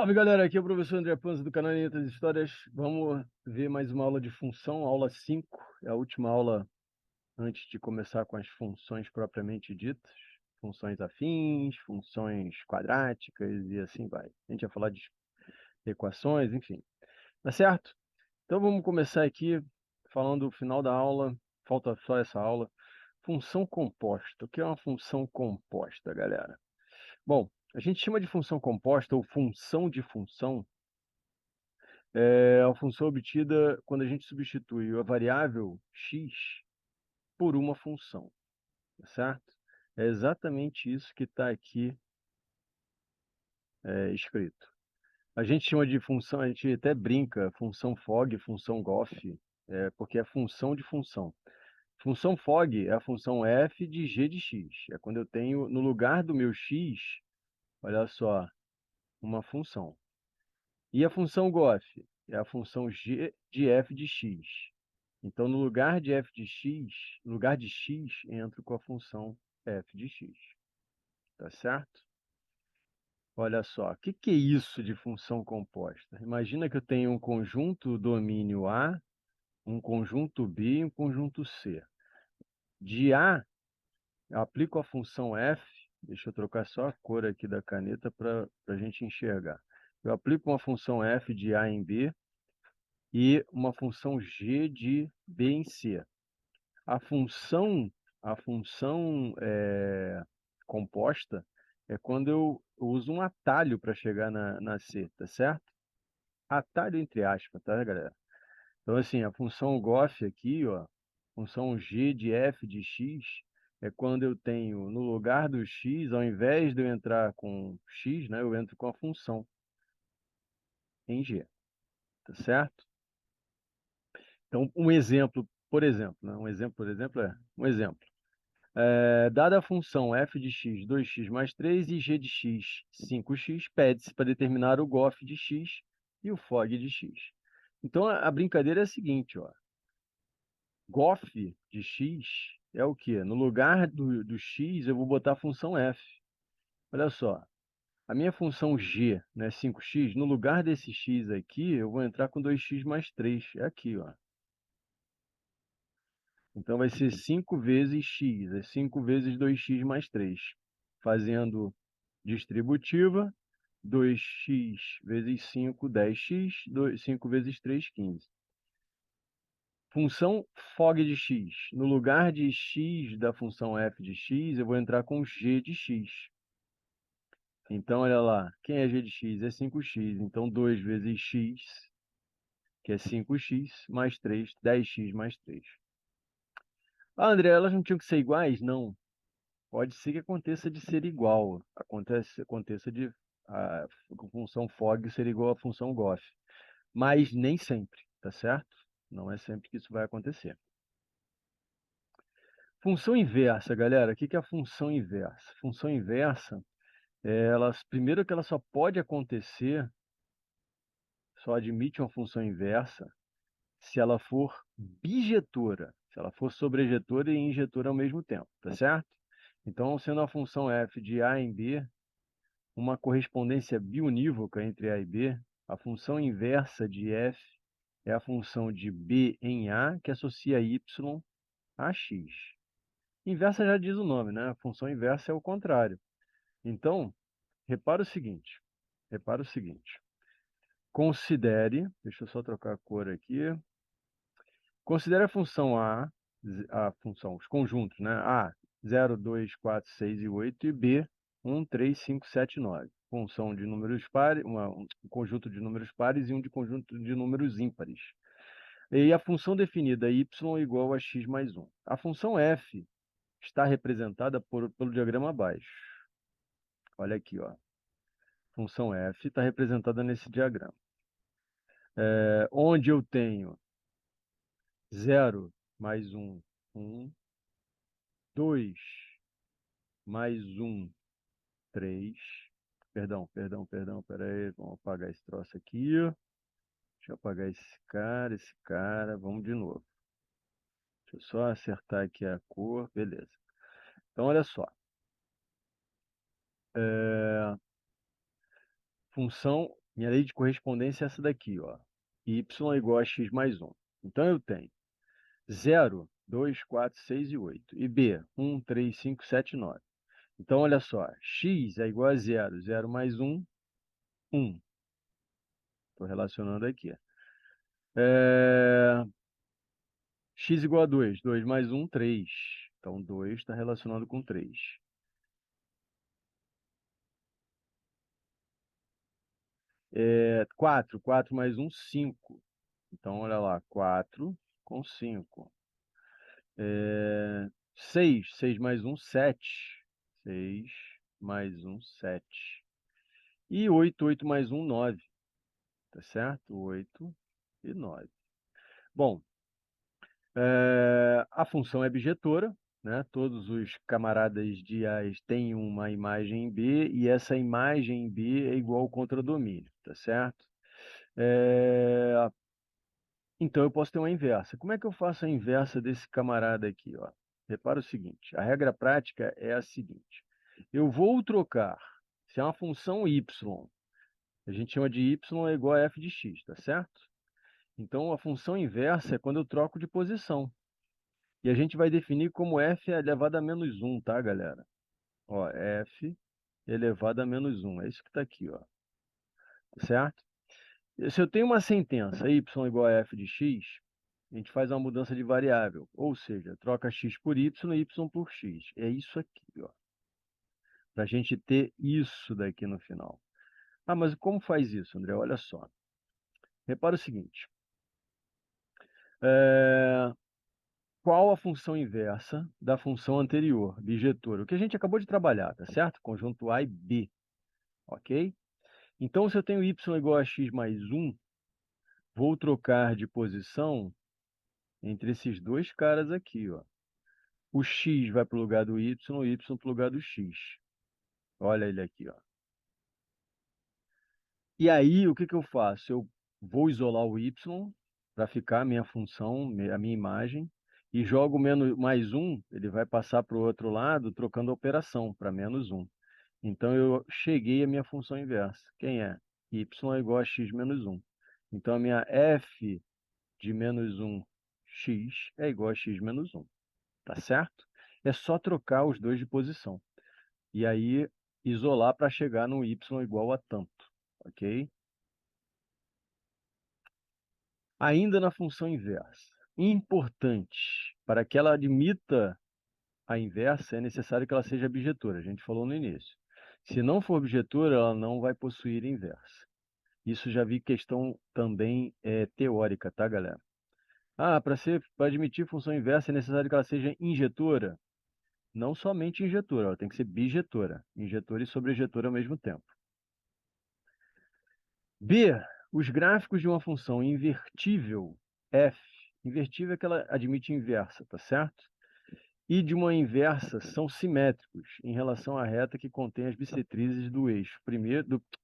Salve galera, aqui é o professor André Panza do canal Netas Histórias. Vamos ver mais uma aula de função, aula 5, é a última aula antes de começar com as funções propriamente ditas. Funções afins, funções quadráticas e assim vai. A gente vai falar de equações, enfim. Tá certo? Então vamos começar aqui falando do final da aula, falta só essa aula. Função composta. O que é uma função composta, galera? Bom, a gente chama de função composta ou função de função a função obtida quando a gente substitui a variável x por uma função, tá certo? É exatamente isso que está aqui escrito. A gente chama de função, a gente até brinca, função Fogg, função Goff, porque é função de função. Função Fogg é a função f de g de x. É quando eu tenho, no lugar do meu x, olha só, uma função. E a função Goff é a função g de f de x. Então, no lugar de f de x, no lugar de x, entro com a função f de x. Tá certo? Olha só, o que é isso de função composta? Imagina que eu tenho um conjunto domínio A, um conjunto B e um conjunto C. De A, eu aplico a função f, deixa eu trocar só a cor aqui da caneta para a gente enxergar. Eu aplico uma função f de A em B e uma função g de B em C. A função, a função composta é quando eu uso um atalho para chegar na C, tá certo? Atalho entre aspas, tá, galera? Então, assim, a função Goff aqui, ó, função g de f de x, é quando eu tenho, no lugar do x, ao invés de eu entrar com x, né, eu entro com a função em g, tá certo? Então, um exemplo, por exemplo, né, um exemplo. Dada a função f de x 2x mais 3 e g de x 5x, pede-se para determinar o gof de x e o fog de x. Então, a brincadeira é a seguinte, ó. Gof de x é o quê? No lugar do x, eu vou botar a função f. Olha só, a minha função g, né, 5x, no lugar desse x aqui, eu vou entrar com 2x mais 3. É aqui, ó. Então, vai ser 5 vezes x, é 5 vezes 2x mais 3. Fazendo distributiva, 2x vezes 5, 10x, 5 vezes 3, 15. Função fog de x. No lugar de x da função f de x, eu vou entrar com g de x. Então, olha lá, quem é g de x? É 5x. Então, 2 vezes x, que é 5x, mais 3, 10x mais 3. Ah, André, elas não tinham que ser iguais? Não. Pode ser que aconteça de ser igual. Aconteça de a função fog ser igual à função gof. Mas nem sempre, tá certo? Não é sempre que isso vai acontecer. Função inversa, galera. O que é a função inversa? Função inversa, primeiro que ela só pode acontecer, só admite uma função inversa, se ela for bijetora, se ela for sobrejetora e injetora ao mesmo tempo, tá certo? Então, sendo a função f de A em B, uma correspondência biunívoca entre A e B, a função inversa de f é a função de B em A que associa y a x. Inversa já diz o nome, né? A função inversa é o contrário. Então, repara o seguinte, considere, deixa eu só trocar a cor aqui, considere a função a função, os conjuntos, né? A, 0, 2, 4, 6 e 8 e B, 1, 3, 5, 7 e 9. Função de números pares, um conjunto de números pares e um de conjunto de números ímpares. E a função definida y igual a x mais 1. A função f está representada pelo diagrama abaixo. Olha aqui, ó. Função f está representada nesse diagrama. Onde eu tenho 0 mais 1, 1, 2 mais 1, 3. Perdão, peraí, vamos apagar esse troço aqui. Deixa eu apagar esse cara, vamos de novo. Deixa eu só acertar aqui a cor, beleza. Então, olha só. Função Minha lei de correspondência é essa daqui, ó. Y é igual a x mais 1. Então, eu tenho 0, 2, 4, 6 e 8. E B, 1, 3, 5, 7, 9. Então, olha só. X é igual a 0. 0 mais 1, 1. Estou relacionando aqui. X igual a 2. 2 mais 1, 3. Então, 2 está relacionado com 3. 4. 4 mais 1, 5. Então, olha lá. 4 com 5. 6. 6 mais 1, 7. 6 mais 1, 7. E 8. 8 mais 1, 9. Tá certo? 8 e 9. Bom, a função é bijetora, né? Todos os camaradas de A têm uma imagem em B, e essa imagem em B é igual ao contradomínio, tá certo? Então, eu posso ter uma inversa. Como é que eu faço a inversa desse camarada aqui, ó? Repara o seguinte, a regra prática é a seguinte. Eu vou trocar, se é uma função y, a gente chama de y é igual a f de x, tá certo? Então, a função inversa é quando eu troco de posição. E a gente vai definir como f elevado a menos 1, tá, galera? Ó, f elevado a menos 1. É isso que está aqui, ó. Certo? Se eu tenho uma sentença y igual a f de x, a gente faz uma mudança de variável. Ou seja, troca x por y e y por x. É isso aqui, ó. Para a gente ter isso daqui no final. Ah, mas como faz isso, André? Olha só. Repara o seguinte. Qual a função inversa da função anterior, bijetora? O que a gente acabou de trabalhar, tá certo? Conjunto A e B, ok? Então, se eu tenho y igual a x mais 1, vou trocar de posição entre esses dois caras aqui, ó. O x vai para o lugar do y para o lugar do x. Olha ele aqui, ó. E aí, o que que eu faço? Eu vou isolar o y para ficar a minha função, a minha imagem, e jogo menos, mais 1, ele vai passar para o outro lado, trocando a operação para menos 1. Então, eu cheguei à minha função inversa. Quem é? Y é igual a x menos 1. Então, a minha f de menos 1x é igual a x menos 1. Tá certo? É só trocar os dois de posição. E aí, isolar para chegar no y igual a tanto. Ok? Ainda na função inversa. Importante. Para que ela admita a inversa, é necessário que ela seja bijetora. A gente falou no início. Se não for bijetora, ela não vai possuir inversa. Isso já vi questão também teórica, tá, galera? Ah, para admitir função inversa é necessário que ela seja injetora. Não somente injetora, ela tem que ser bijetora. Injetora e sobrejetora ao mesmo tempo. B. Os gráficos de uma função invertível f. Invertível é que ela admite inversa, tá certo? E de uma inversa são simétricos em relação à reta que contém as bissetrizes do eixo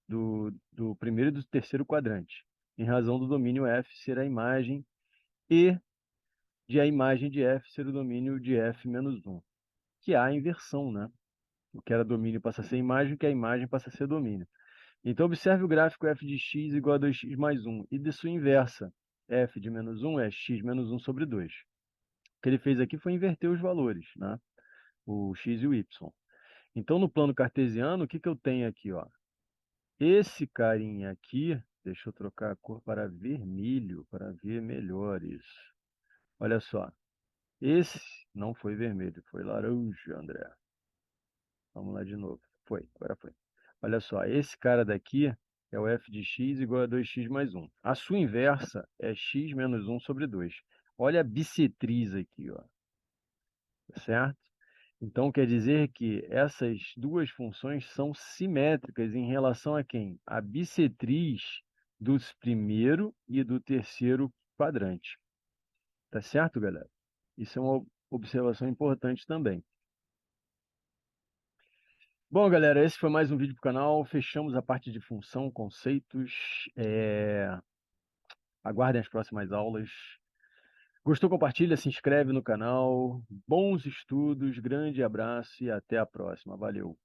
do primeiro e do terceiro quadrante, em razão do domínio f ser a imagem e de a imagem de f ser o domínio de f menos 1, que há a inversão, né? O que era domínio passa a ser imagem, o que é imagem passa a ser domínio. Então, observe o gráfico f de x igual a 2x mais 1, e de sua inversa, f de menos 1 é x menos 1 sobre 2. O que ele fez aqui foi inverter os valores, né? O x e o y. Então, no plano cartesiano, o que que eu tenho aqui, ó? Esse carinha aqui, deixa eu trocar a cor para vermelho, para ver melhor isso. Olha só, esse não foi vermelho, foi laranja, André. Vamos lá de novo. Foi, agora foi. Olha só, esse cara daqui é o f de x igual a 2x mais 1. A sua inversa é x menos 1 sobre 2. Olha a bissetriz aqui, ó. Certo? Então, quer dizer que essas duas funções são simétricas em relação a quem? A bissetriz do primeiro e do terceiro quadrante. Tá certo, galera? Isso é uma observação importante também. Bom, galera, esse foi mais um vídeo para o canal. Fechamos a parte de função, conceitos. Aguardem as próximas aulas. Gostou? Compartilha, se inscreve no canal. Bons estudos, grande abraço e até a próxima. Valeu!